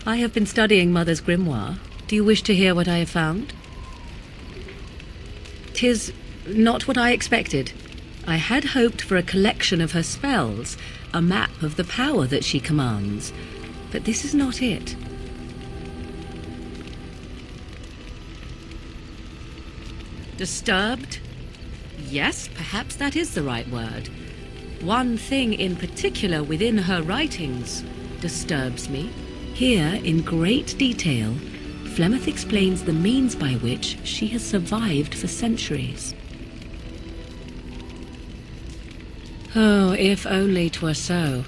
I have been studying Mother's grimoire. Do you wish to hear what I have found? 'Tis not what I expected. I had hoped for a collection of her spells, a map of the power that she commands. But this is not it. Disturbed? Yes, perhaps that is the right word. One thing in particular within her writings disturbs me. Here, in great detail, Flemeth explains the means by which she has survived for centuries. Oh, if only 'twere so.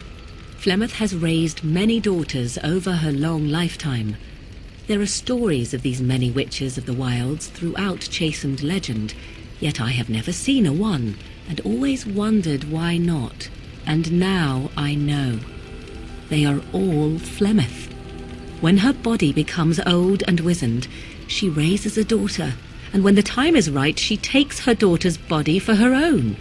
Flemeth has raised many daughters over her long lifetime. There are stories of these many witches of the wilds throughout chastened legend, yet I have never seen a one, and always wondered why not. And now I know. They are all Flemeth. When her body becomes old and wizened, she raises a daughter, and when the time is right, she takes her daughter's body for her own.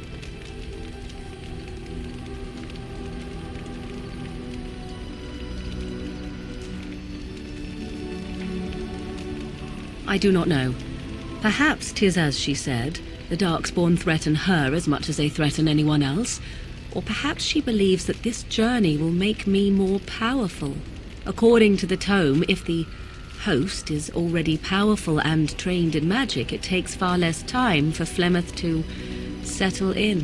I do not know. Perhaps 'tis as she said, the Darkspawn threaten her as much as they threaten anyone else, or perhaps she believes that this journey will make me more powerful. According to the tome, if the host is already powerful and trained in magic, it takes far less time for Flemeth to settle in.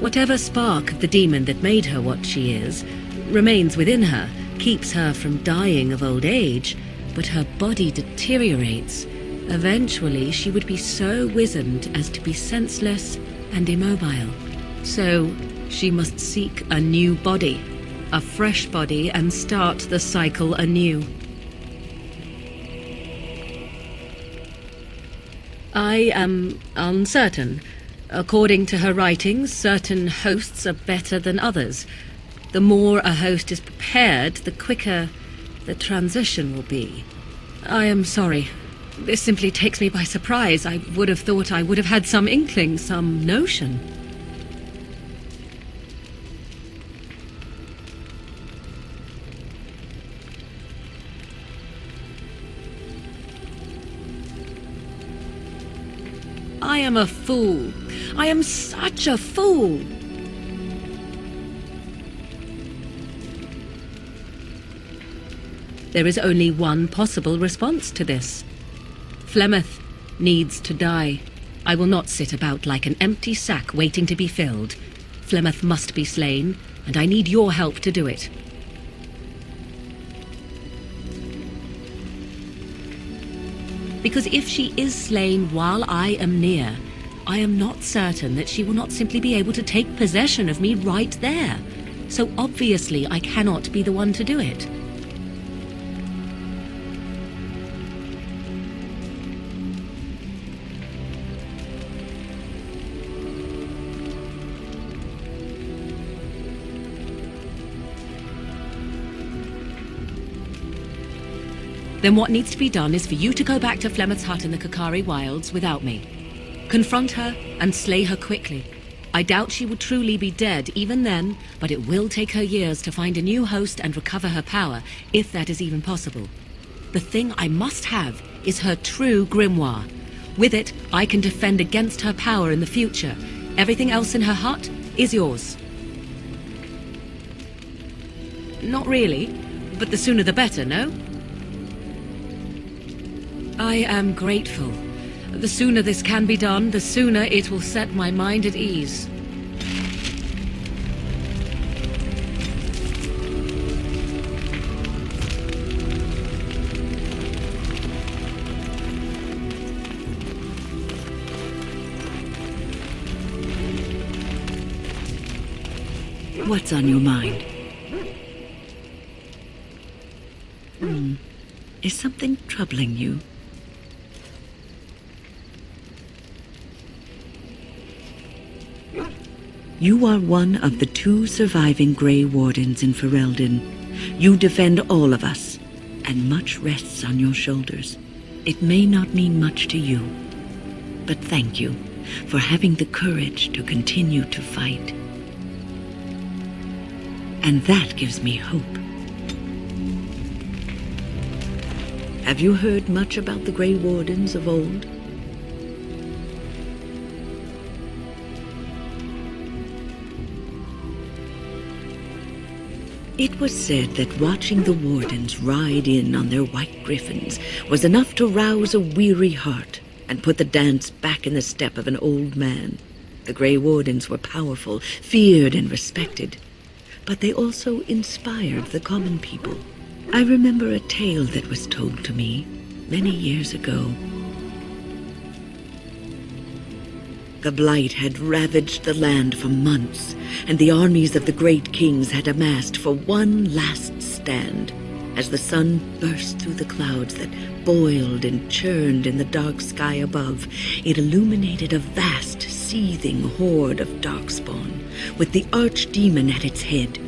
Whatever spark of the demon that made her what she is remains within her, keeps her from dying of old age, but her body deteriorates. Eventually, she would be so wizened as to be senseless and immobile. So, she must seek a new body, a fresh body, and start the cycle anew. I am uncertain. According to her writings, certain hosts are better than others. The more a host is prepared, the quicker the transition will be. I am sorry. This simply takes me by surprise. I would have thought I would have had some inkling, some notion. I am a fool. I am such a fool. There is only one possible response to this. Flemeth needs to die. I will not sit about like an empty sack waiting to be filled. Flemeth must be slain, and I need your help to do it. Because if she is slain while I am near, I am not certain that she will not simply be able to take possession of me right there. So obviously I cannot be the one to do it. Then what needs to be done is for you to go back to Flemeth's hut in the Kakari Wilds without me. Confront her and slay her quickly. I doubt she will truly be dead even then, but it will take her years to find a new host and recover her power, if that is even possible. The thing I must have is her true grimoire. With it, I can defend against her power in the future. Everything else in her hut is yours. Not really, but the sooner the better, no? I am grateful. The sooner this can be done, the sooner it will set my mind at ease. What's on your mind? Is something troubling you? You are one of the 2 surviving Grey Wardens in Ferelden. You defend all of us, and much rests on your shoulders. It may not mean much to you, but thank you for having the courage to continue to fight. And that gives me hope. Have you heard much about the Grey Wardens of old? It was said that watching the Wardens ride in on their white griffins was enough to rouse a weary heart and put the dance back in the step of an old man. The Grey Wardens were powerful, feared and respected, but they also inspired the common people. I remember a tale that was told to me many years ago. The blight had ravaged the land for months, and the armies of the great kings had amassed for one last stand. As the sun burst through the clouds that boiled and churned in the dark sky above, it illuminated a vast, seething horde of darkspawn, with the archdemon at its head.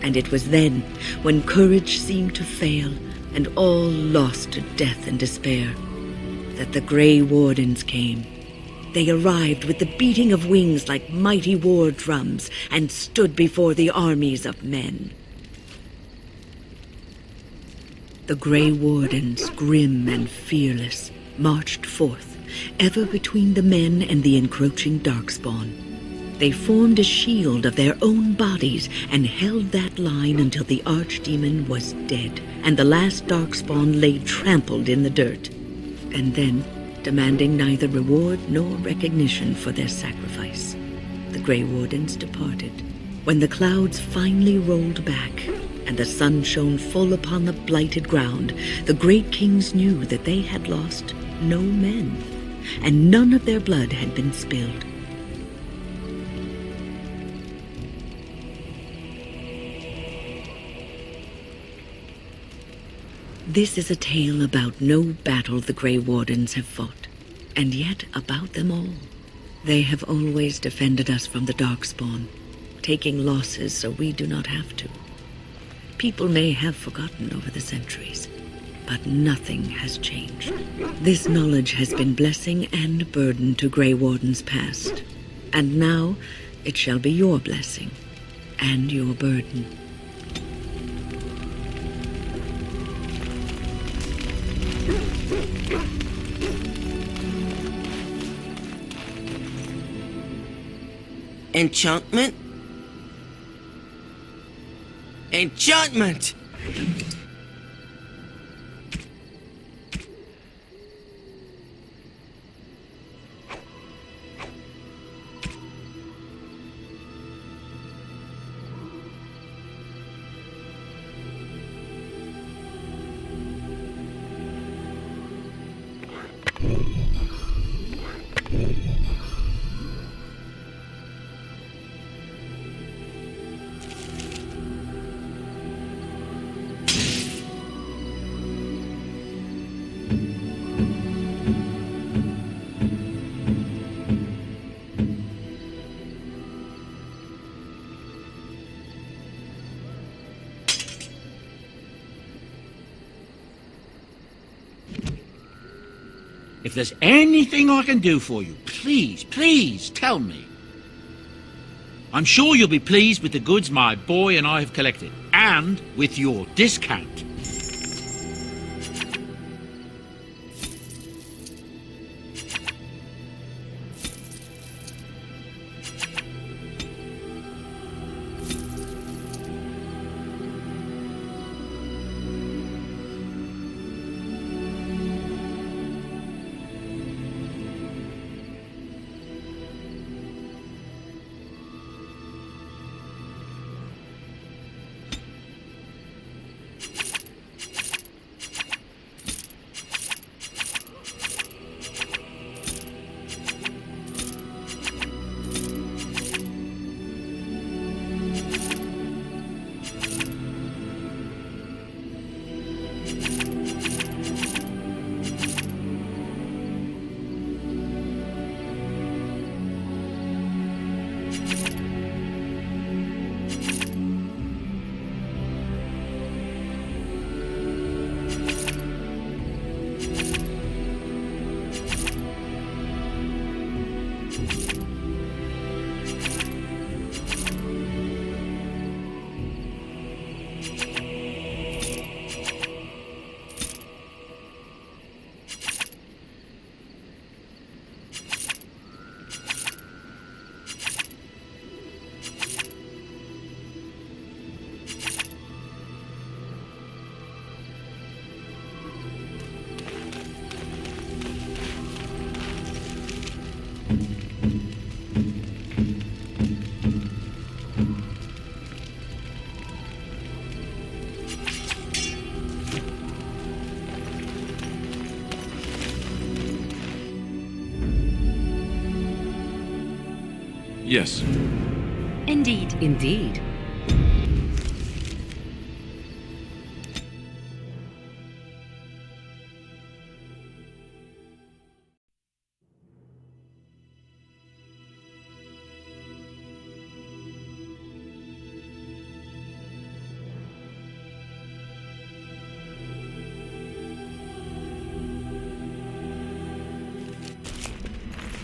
And it was then, when courage seemed to fail, and all lost to death and despair, that the Grey Wardens came. They arrived with the beating of wings like mighty war drums and stood before the armies of men. The Grey Wardens, grim and fearless, marched forth, ever between the men and the encroaching darkspawn. They formed a shield of their own bodies and held that line until the archdemon was dead and the last darkspawn lay trampled in the dirt. And then, demanding neither reward nor recognition for their sacrifice, the Grey Wardens departed. When the clouds finally rolled back and the sun shone full upon the blighted ground, the great kings knew that they had lost no men, and none of their blood had been spilled. This is a tale about no battle the Grey Wardens have fought, and yet about them all. They have always defended us from the Darkspawn, taking losses so we do not have to. People may have forgotten over the centuries, but nothing has changed. This knowledge has been blessing and burden to Grey Wardens past, and now it shall be your blessing and your burden. Enchantment? Enchantment! If there's anything I can do for you, please tell me. I'm sure you'll be pleased with the goods my boy and I have collected, and with your discount. Yes. Indeed. Indeed.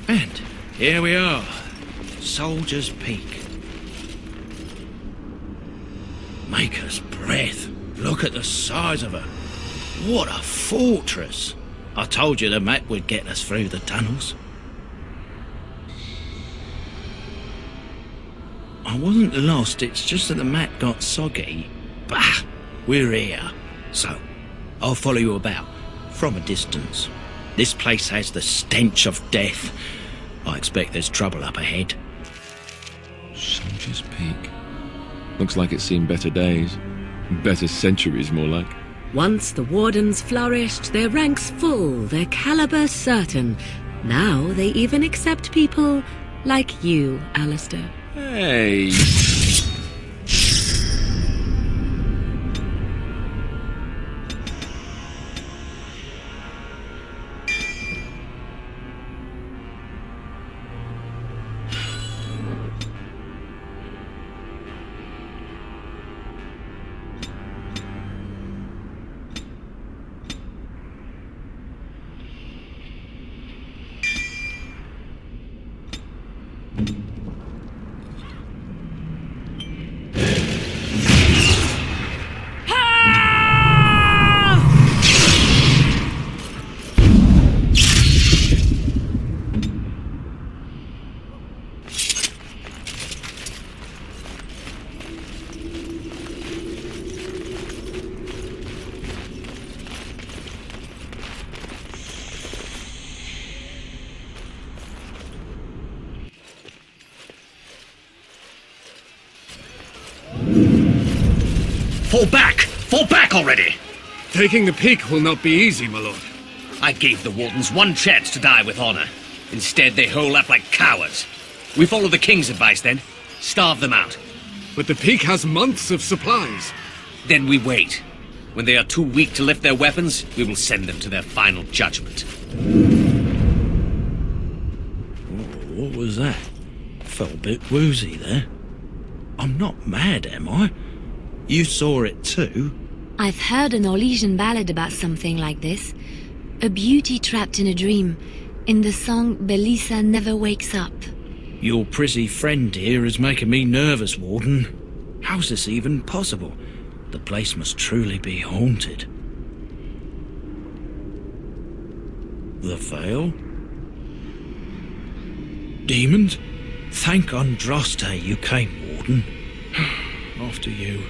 And here we are, Soldier's Peak. Maker's breath. Look at the size of her. What a fortress. I told you the map would get us through the tunnels. I wasn't lost, it's just that the map got soggy. Bah, we're here. So, I'll follow you about, from a distance. This place has the stench of death. I expect there's trouble up ahead. Soldier's Peak. Looks like it's seen better days. Better centuries, more like. Once the wardens flourished, their ranks full, their caliber certain. Now they even accept people like you, Alistair. Hey! Fall back! Fall back already! Taking the peak will not be easy, my lord. I gave the wardens one chance to die with honor. Instead, they hole up like cowards. We follow the king's advice then. Starve them out. But the peak has months of supplies. Then we wait. When they are too weak to lift their weapons, we will send them to their final judgment. Oh, what was that? Felt a bit woozy there. I'm not mad, am I? You saw it too? I've heard an Orlesian ballad about something like this. A beauty trapped in a dream. In the song, Belisa never wakes up. Your prissy friend here is making me nervous, Warden. How's this even possible? The place must truly be haunted. The Veil? Demons? Thank Andraste you came, Warden. After you.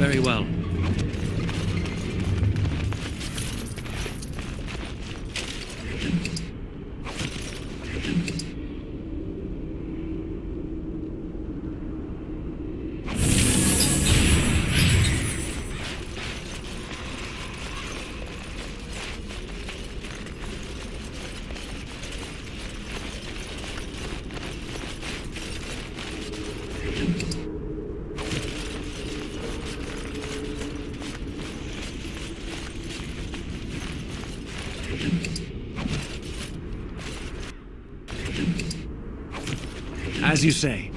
Very well. As you say.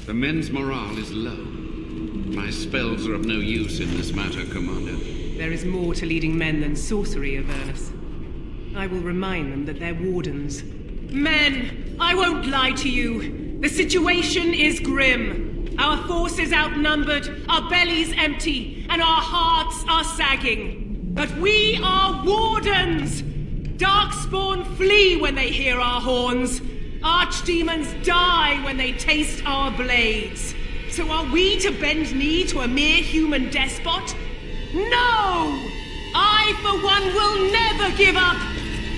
The men's morale is low. My spells are of no use in this matter, Commander. There is more to leading men than sorcery, Avernus. I will remind them that they're wardens. Men, I won't lie to you. The situation is grim. Our forces outnumbered, our bellies empty, and our hearts are sagging. But we are wardens! Darkspawn flee when they hear our horns. Archdemons die when they taste our blades. So are we to bend knee to a mere human despot? No! I, for one, will never give up!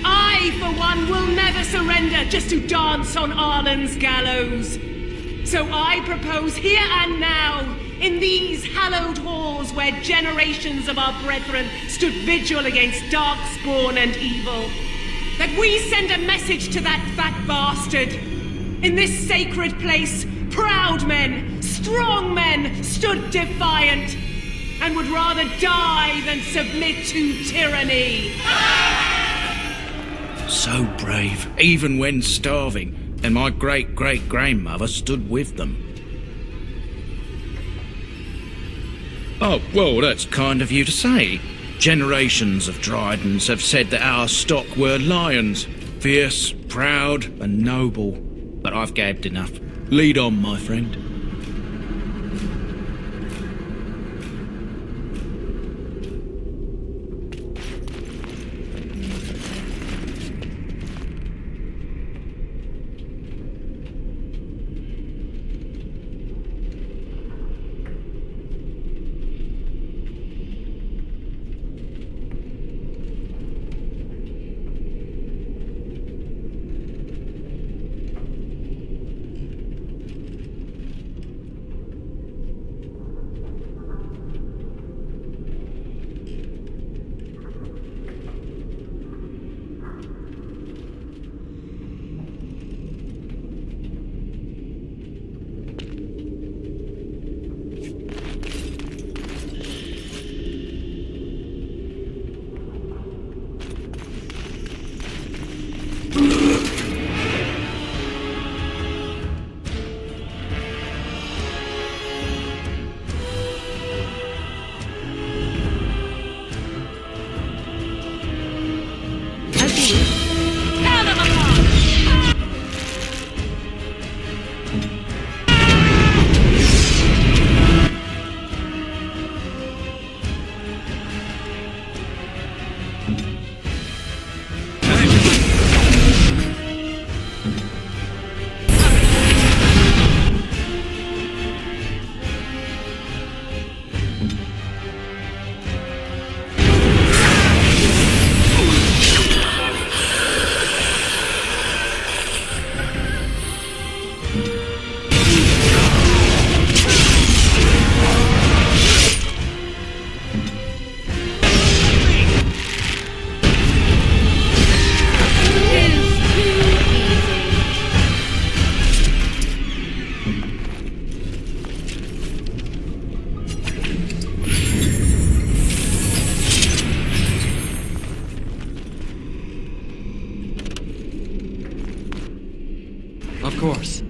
I, for one, will never surrender just to dance on Arlen's gallows. So I propose here and now, in these hallowed halls where generations of our brethren stood vigil against darkspawn and evil, that we send a message to that fat bastard. In this sacred place, proud men, strong men stood defiant, and would rather die than submit to tyranny. So brave, even when starving, and my great-great-grandmother stood with them. Oh, well, that's kind of you to say. Generations of Dryadens have said that our stock were lions, fierce, proud, and noble. But I've gabbed enough. Lead on, my friend. course.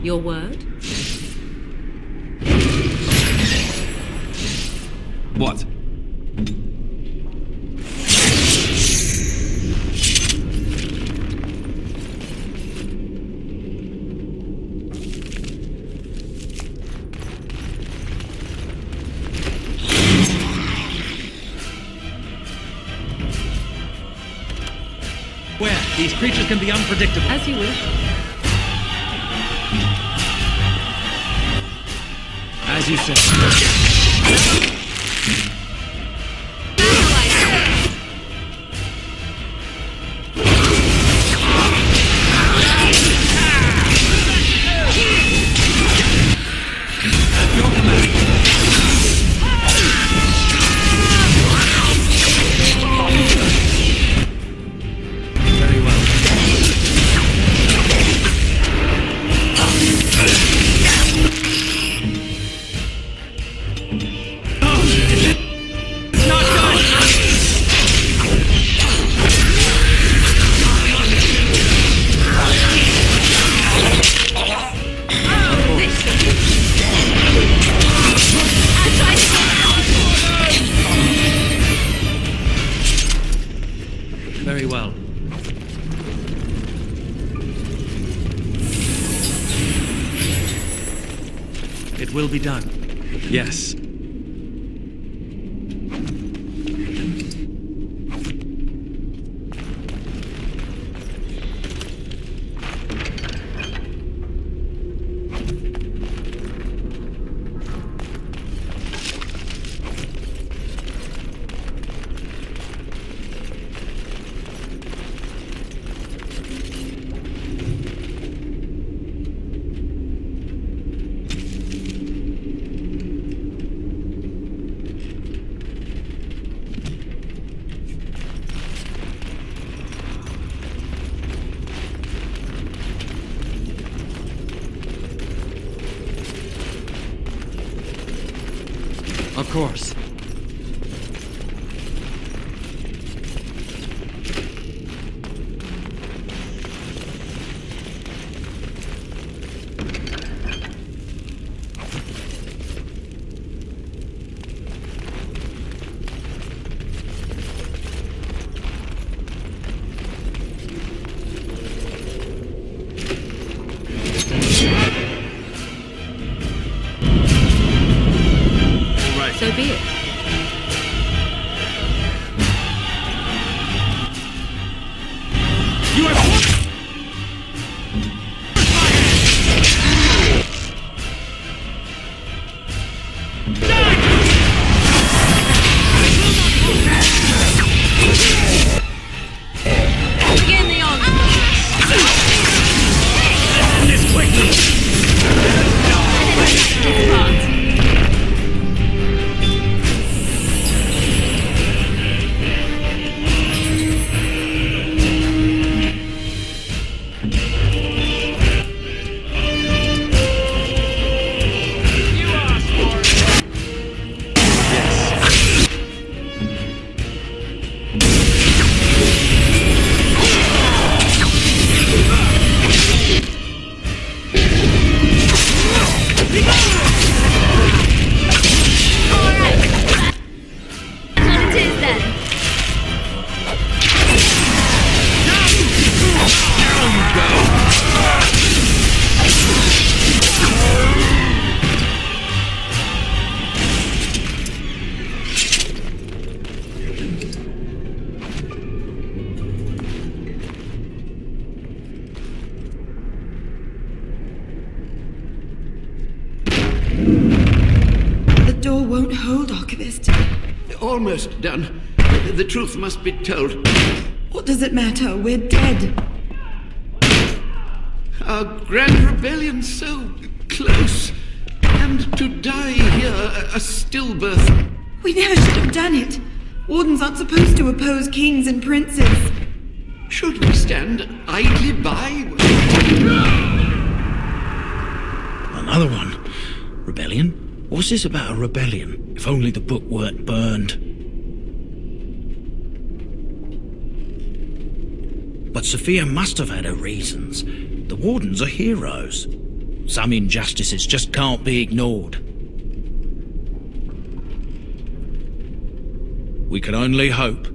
Your word? What? Where? These creatures can be unpredictable. As you wish. As you say. Very well. Very well. It will be done. Yes. Of course. So be it. You have... Begin the onslaught. This quickly! The door won't hold, Archivist. Almost done. The truth must be told. What does it matter? We're dead. Our grand rebellion so close. And to die here, a stillbirth. We never should have done it. Wardens aren't supposed to oppose kings and princes. Should we stand idly by? Another one. Rebellion? What's this about a rebellion? If only the book weren't burned. But Sophia must have had her reasons. The Wardens are heroes. Some injustices just can't be ignored. We can only hope.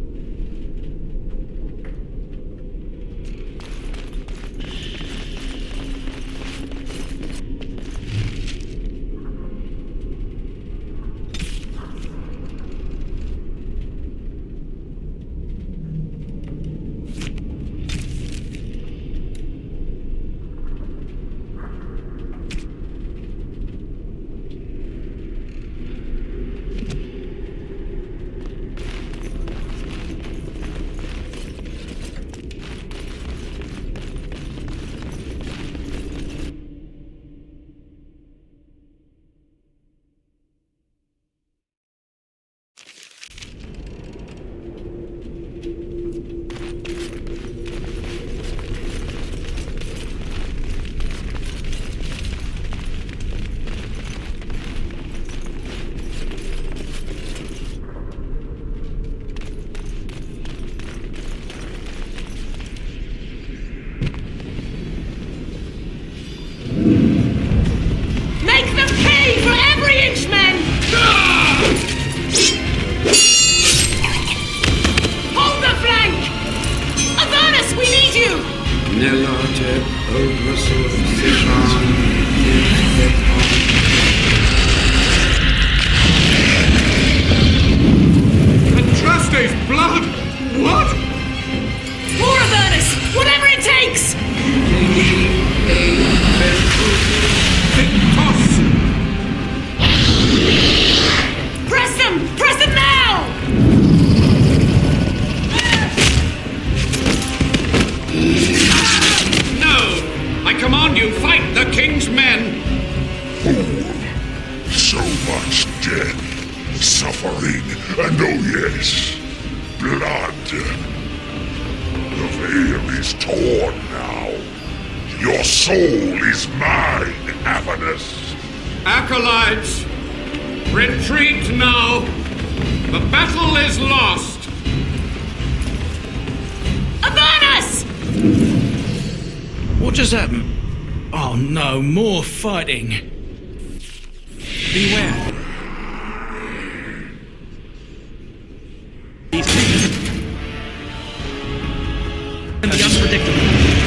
Fighting. Beware. These things can be unpredictable.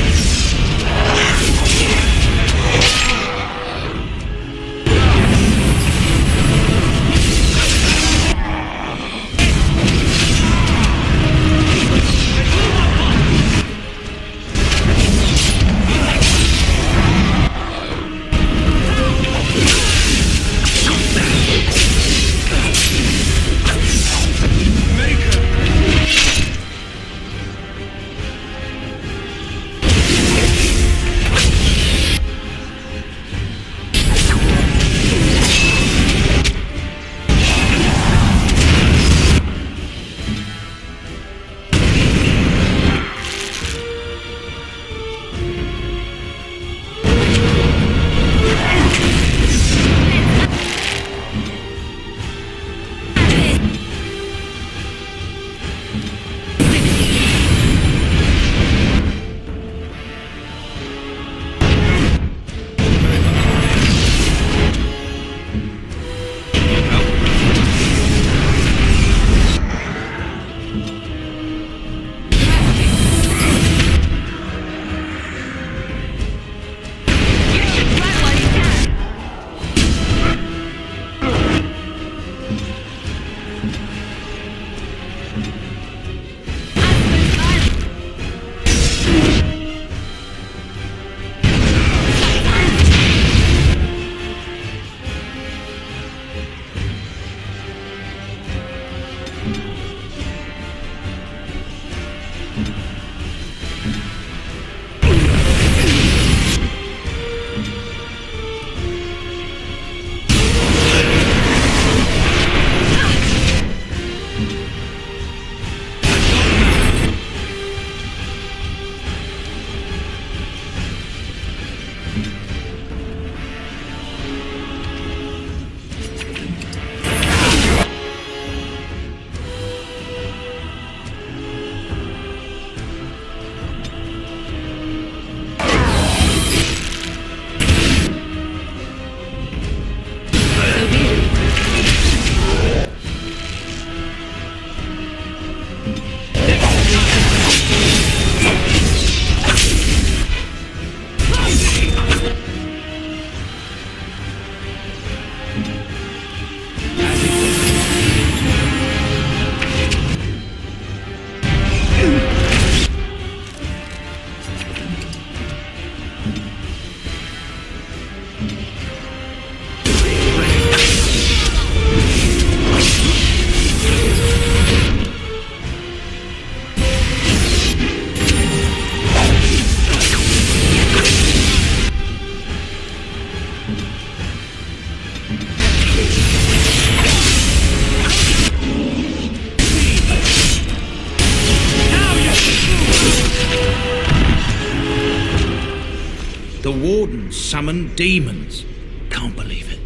The wardens summoned demons. Can't believe it.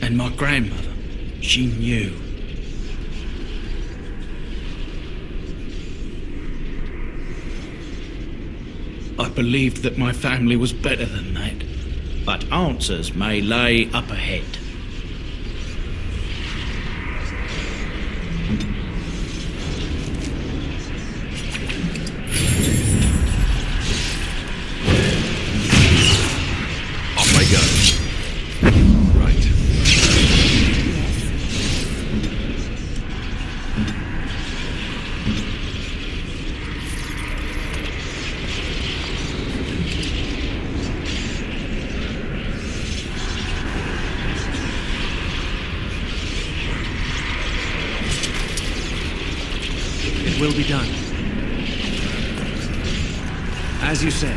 And my grandmother, she knew. I believed that my family was better than that. But answers may lay up ahead. Will be done. As you say.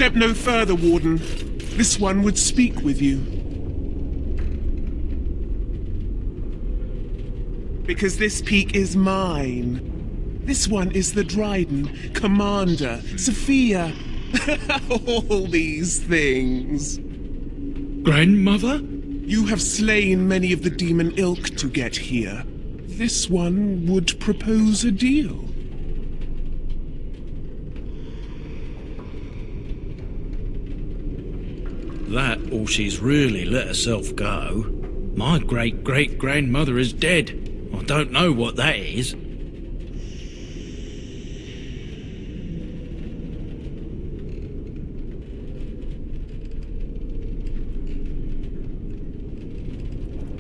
Step no further, Warden. This one would speak with you. Because this peak is mine. This one is the Dryden, Commander, Sophia. All these things. Grandmother? You have slain many of the demon ilk to get here. This one would propose a deal. That, or she's really let herself go. My great-great-grandmother is dead. I don't know what that is.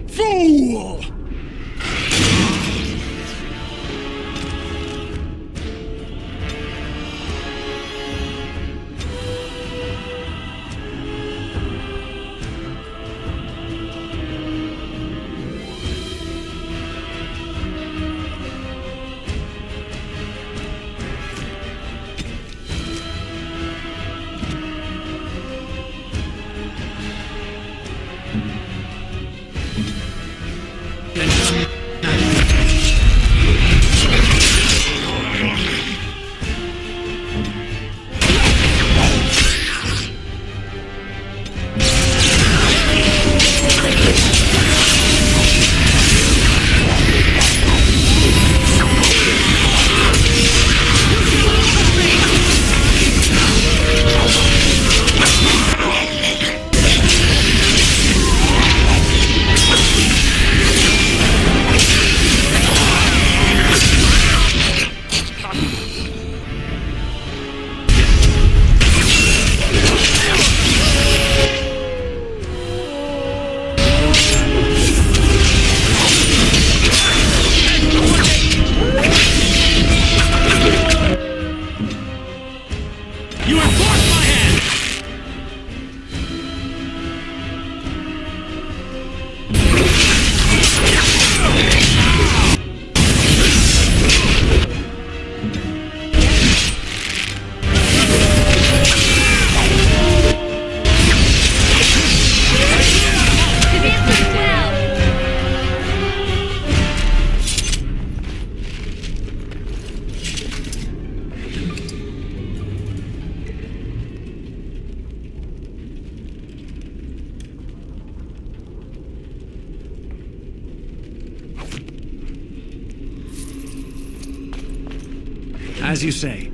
Fool! As you say.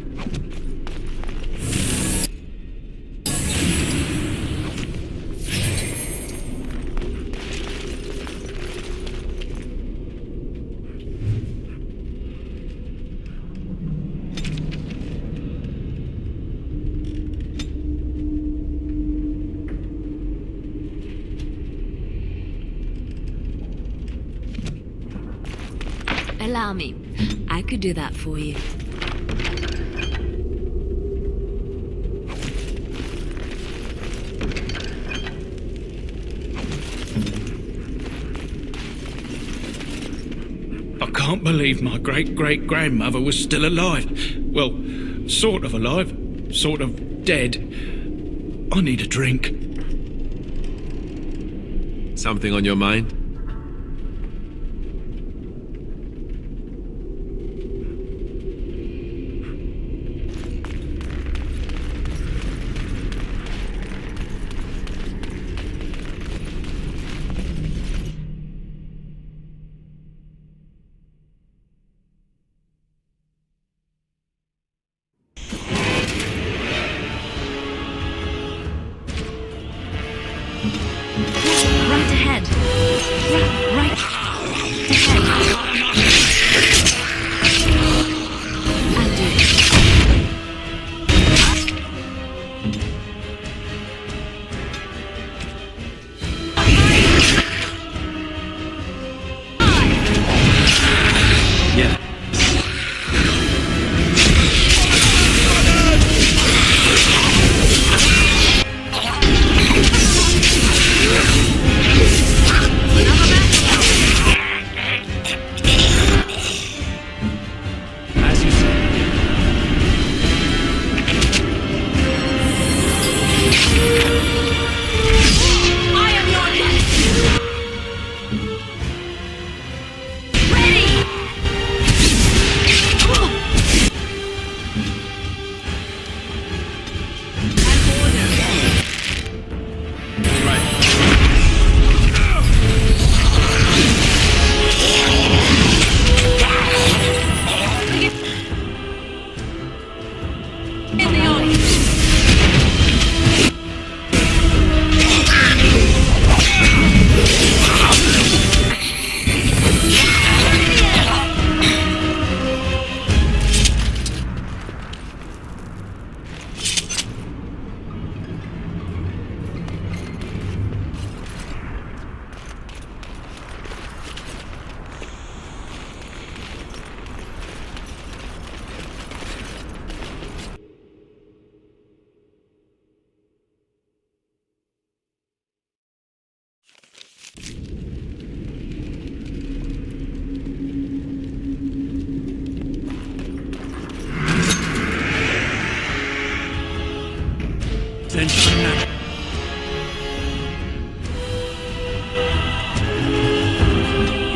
Allow me. I could do that for you. I can't believe my great-great-grandmother was still alive. Well, sort of alive, sort of dead. I need a drink. Something on your mind? Right ahead. Right ahead. I'll do it. Yeah.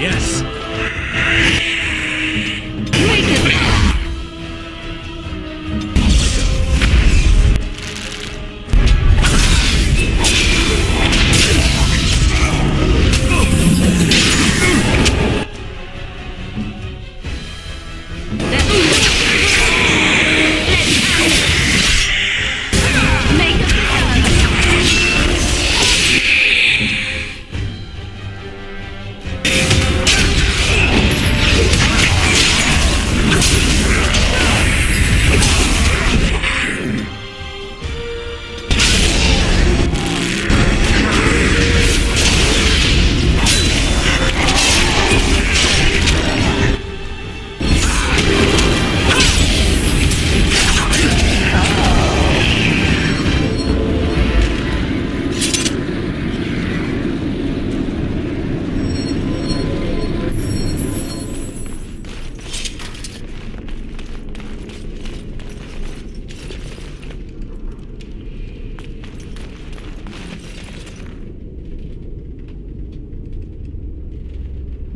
Yes.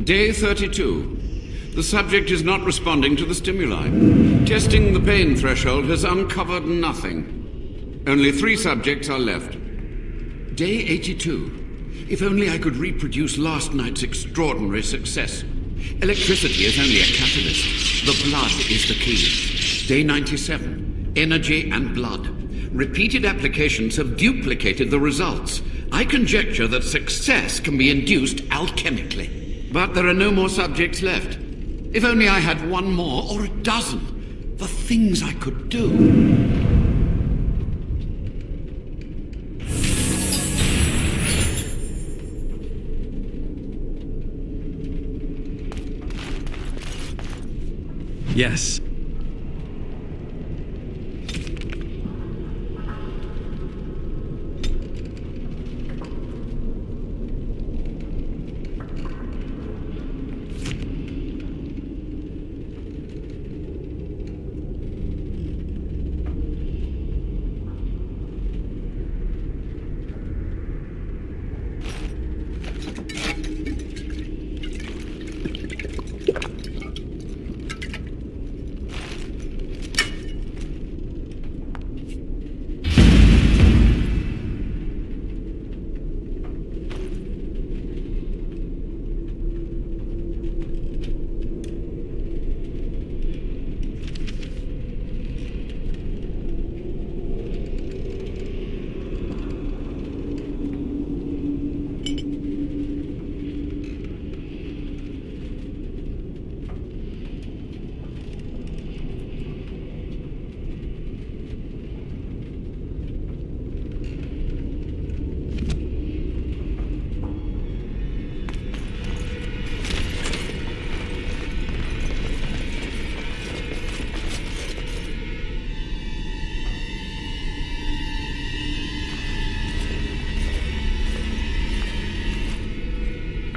Day 32. The subject is not responding to the stimuli. Testing the pain threshold has uncovered nothing. Only 3 subjects are left. Day 82. If only I could reproduce last night's extraordinary success. Electricity is only a catalyst. The blood is the key. Day 97. Energy and blood. Repeated applications have duplicated the results. I conjecture that success can be induced alchemically. But there are no more subjects left. If only I had 1 more, or a dozen. The things I could do. Yes.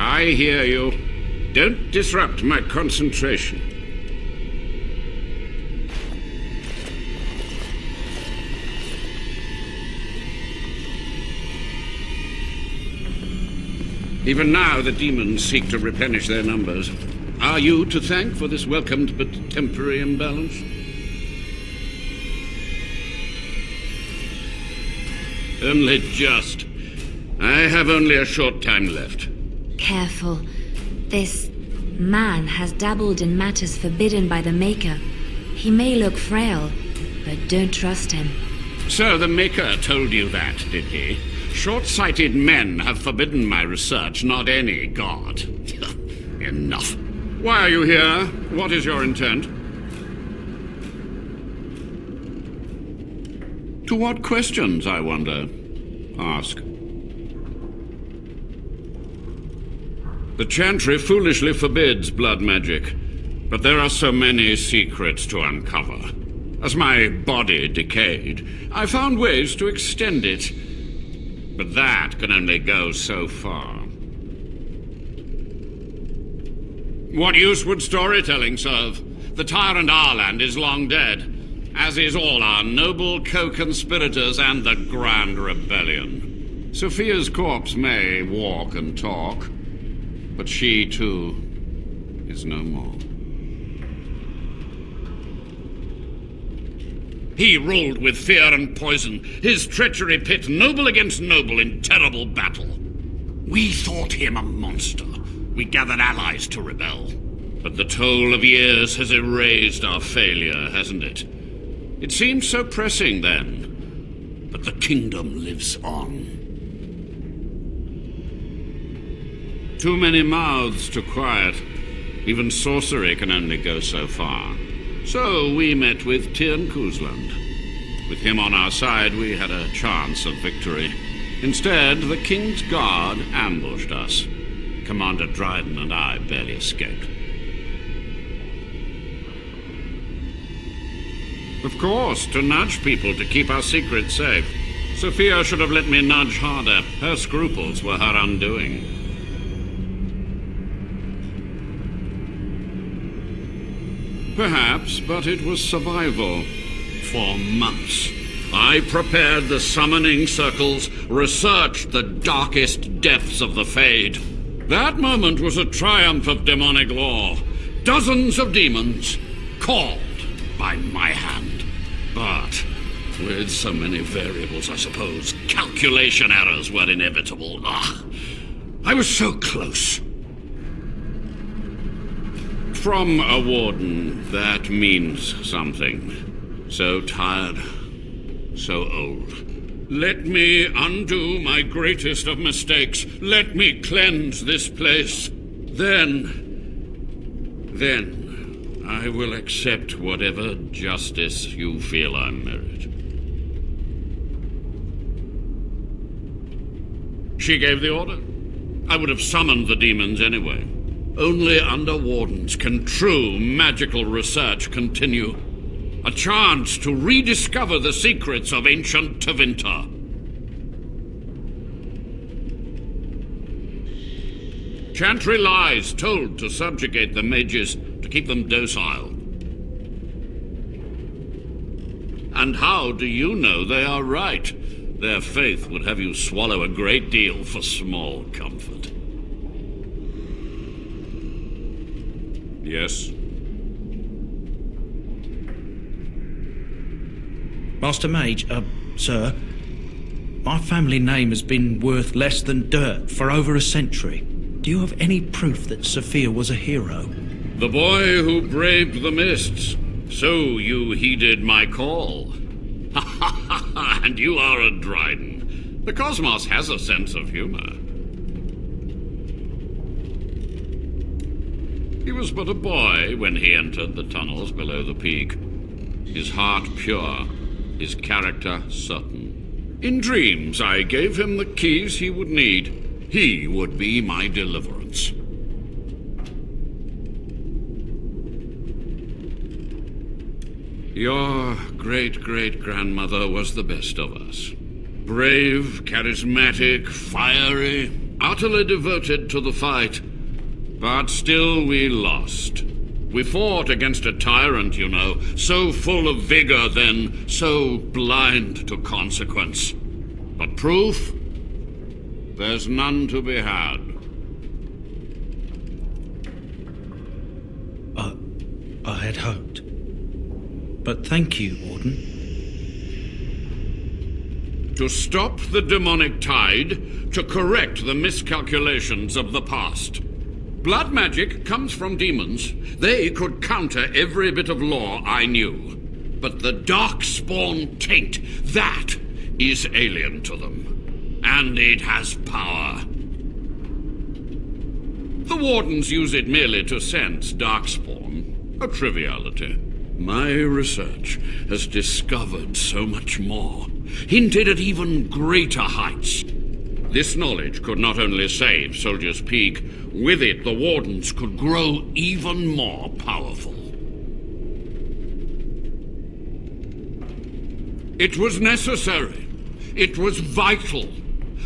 I hear you. Don't disrupt my concentration. Even now, the demons seek to replenish their numbers. Are you to thank for this welcomed but temporary imbalance? Only just. I have only a short time left. Careful. This man has dabbled in matters forbidden by the Maker. He may look frail, but don't trust him. So the Maker told you that, did he? Short-sighted men have forbidden my research, not any god. Enough. Why are you here? What is your intent? To what questions, I wonder? Ask. The Chantry foolishly forbids blood magic, but there are so many secrets to uncover. As my body decayed, I found ways to extend it, but that can only go so far. What use would storytelling serve? The tyrant Arland is long dead, as is all our noble co-conspirators and the Grand Rebellion. Sophia's corpse may walk and talk, but she, too, is no more. He ruled with fear and poison, his treachery pit noble against noble in terrible battle. We thought him a monster. We gathered allies to rebel. But the toll of years has erased our failure, hasn't it? It seemed so pressing then, but the kingdom lives on. Too many mouths to quiet. Even sorcery can only go so far. So we met with Tyrn Kuzland. With him on our side, we had a chance of victory. Instead, the King's Guard ambushed us. Commander Dryden and I barely escaped. Of course, to nudge people to keep our secrets safe. Sophia should have let me nudge harder. Her scruples were her undoing. Perhaps, but it was survival. For months, I prepared the summoning circles, researched the darkest depths of the Fade. That moment was a triumph of demonic law. Dozens of demons called by my hand. But with so many variables, I suppose calculation errors were inevitable. I was so close. From a warden, that means something. So tired, so old. Let me undo my greatest of mistakes. Let me cleanse this place. Then I will accept whatever justice you feel I merit. She gave the order. I would have summoned the demons anyway. Only under wardens can true magical research continue. A chance to rediscover the secrets of ancient Tevinter. Chantry lies told to subjugate the mages, to keep them docile. And how do you know they are right? Their faith would have you swallow a great deal for small comfort. Yes? Master Mage, sir, my family name has been worth less than dirt for over a century. Do you have any proof that Sophia was a hero? The boy who braved the mists. So you heeded my call. And you are a Dryden. The cosmos has a sense of humor. He was but a boy when he entered the tunnels below the peak. His heart pure, his character certain. In dreams, I gave him the keys he would need. He would be my deliverance. Your great-great-grandmother was the best of us. Brave, charismatic, fiery, utterly devoted to the fight. But still we lost. We fought against a tyrant, you know, so full of vigor then, so blind to consequence. But proof? There's none to be had. I had hoped. But thank you, Warden. To stop the demonic tide, to correct the miscalculations of the past. Blood magic comes from demons. They could counter every bit of law I knew. But the darkspawn taint, that is alien to them. And it has power. The wardens use it merely to sense darkspawn. A triviality. My research has discovered so much more, hinted at even greater heights. This knowledge could not only save Soldier's Peak, with it the wardens could grow even more powerful. It was necessary. It was vital.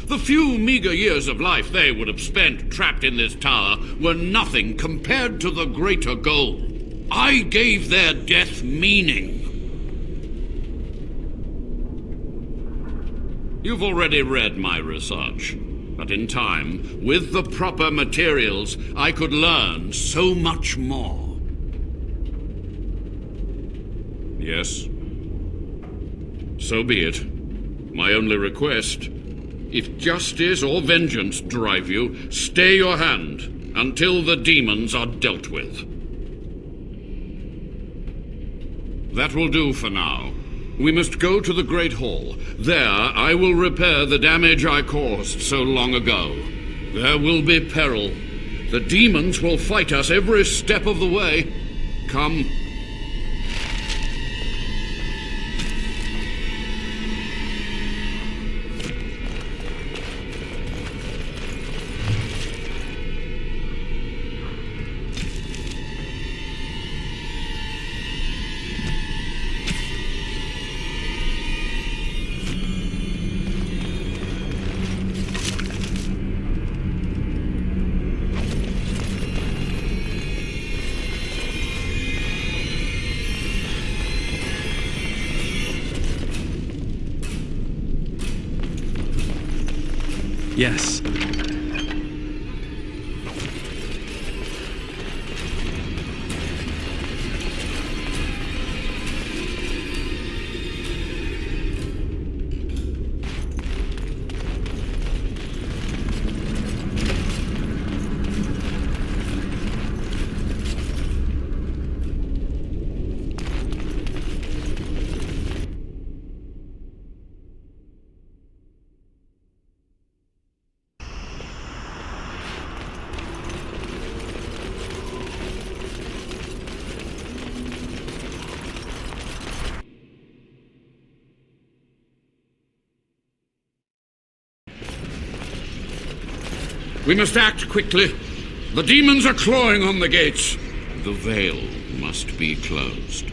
The few meager years of life they would have spent trapped in this tower were nothing compared to the greater goal. I gave their death meaning. You've already read my research, but in time, with the proper materials, I could learn so much more. Yes? So be it. My only request, if justice or vengeance drive you, stay your hand until the demons are dealt with. That will do for now. We must go to the Great Hall. There, I will repair the damage I caused so long ago. There will be peril. The demons will fight us every step of the way. Come. Yes. We must act quickly. The demons are clawing on the gates. The veil must be closed.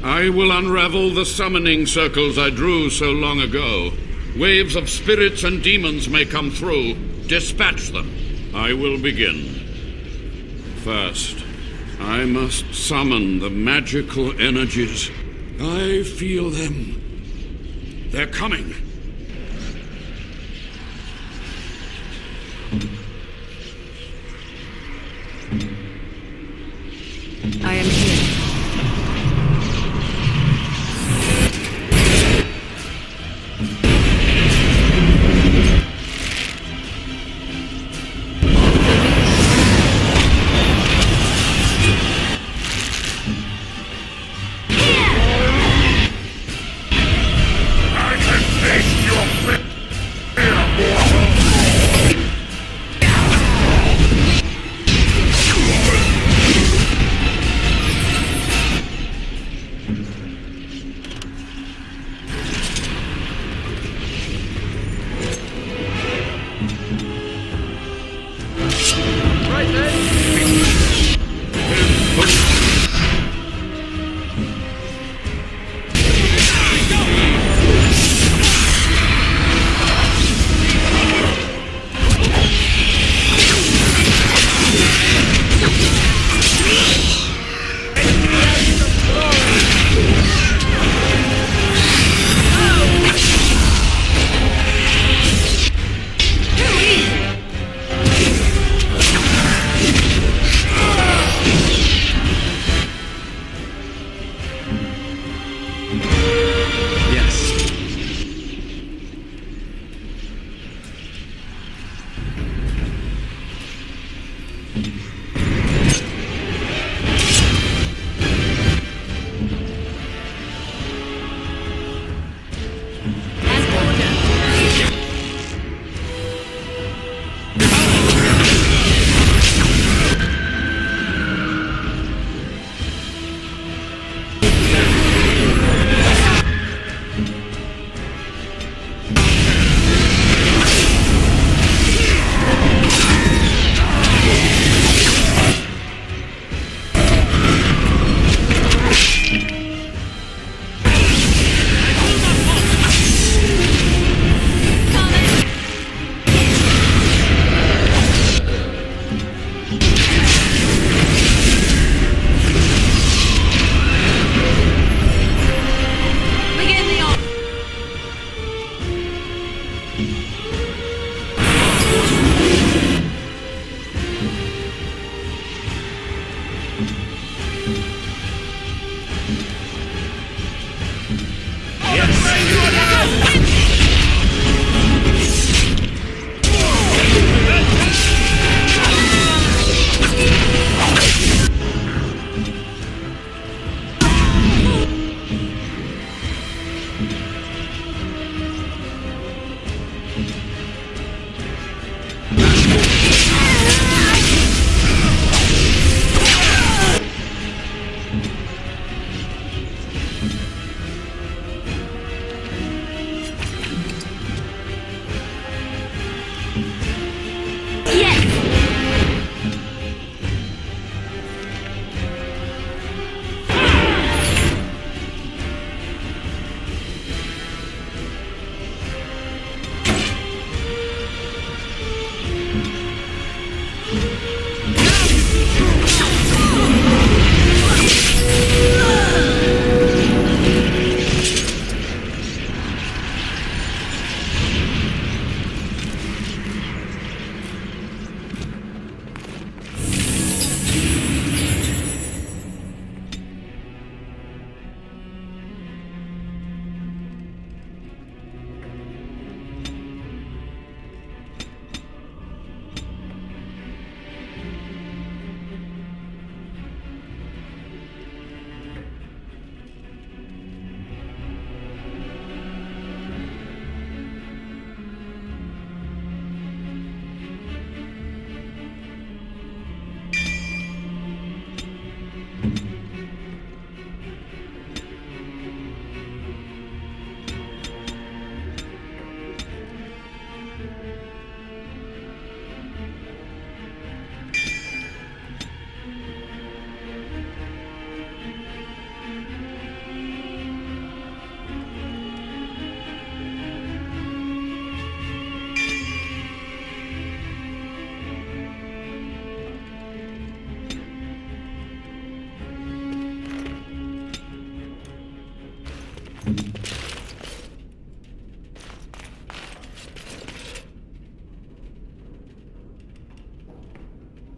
I will unravel the summoning circles I drew so long ago. Waves of spirits and demons may come through. Dispatch them. I will begin. First, I must summon the magical energies. I feel them. They're coming. I am here.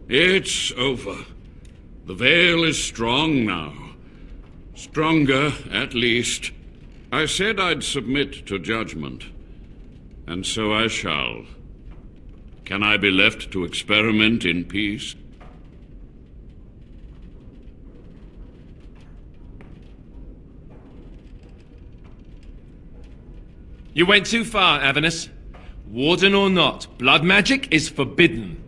It's over. The veil is strong now. Stronger, at least. I said I'd submit to judgment. And so I shall. Can I be left to experiment in peace? You went too far, Avernus. Warden or not, blood magic is forbidden.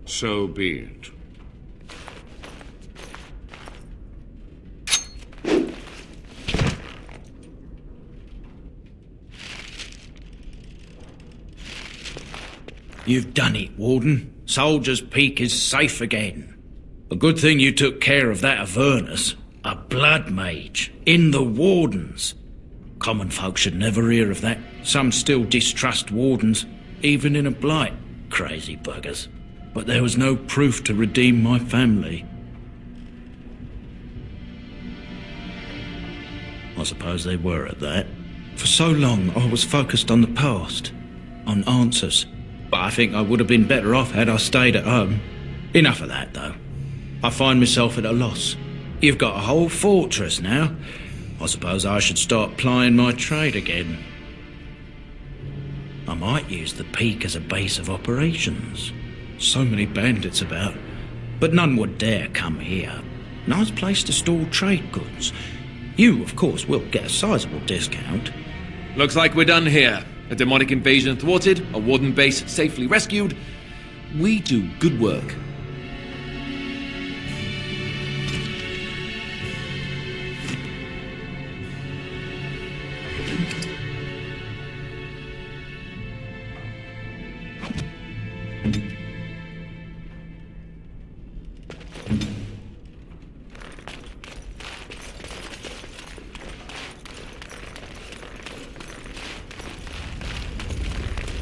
So be it. You've done it, Warden. Soldier's Peak is safe again. A good thing you took care of that Avernus. A blood mage. In the Wardens. Common folk should never hear of that. Some still distrust Wardens, even in a blight. Crazy buggers. But there was no proof to redeem my family. I suppose they were at that. For so long I was focused on the past, on answers. But I think I would have been better off had I stayed at home. Enough of that, though. I find myself at a loss. You've got a whole fortress now. I suppose I should start plying my trade again. I might use the Peak as a base of operations. So many bandits about, but none would dare come here. Nice place to store trade goods. You, of course, will get a sizable discount. Looks like we're done here. A demonic invasion thwarted, a warden base safely rescued. We do good work.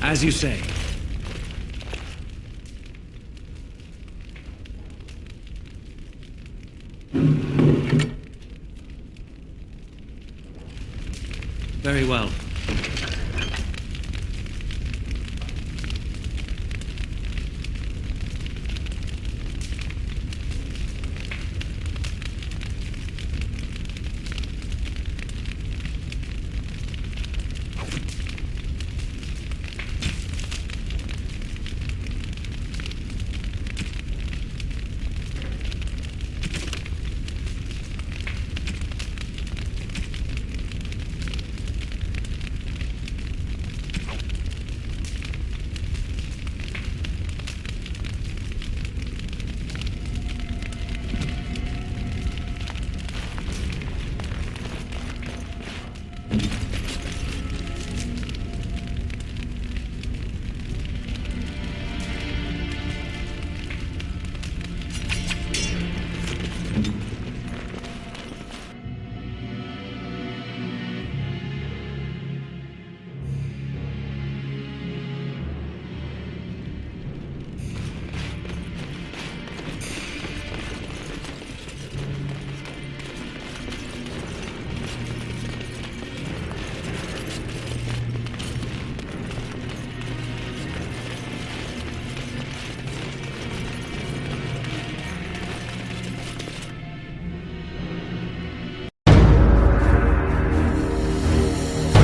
As you say. Very well.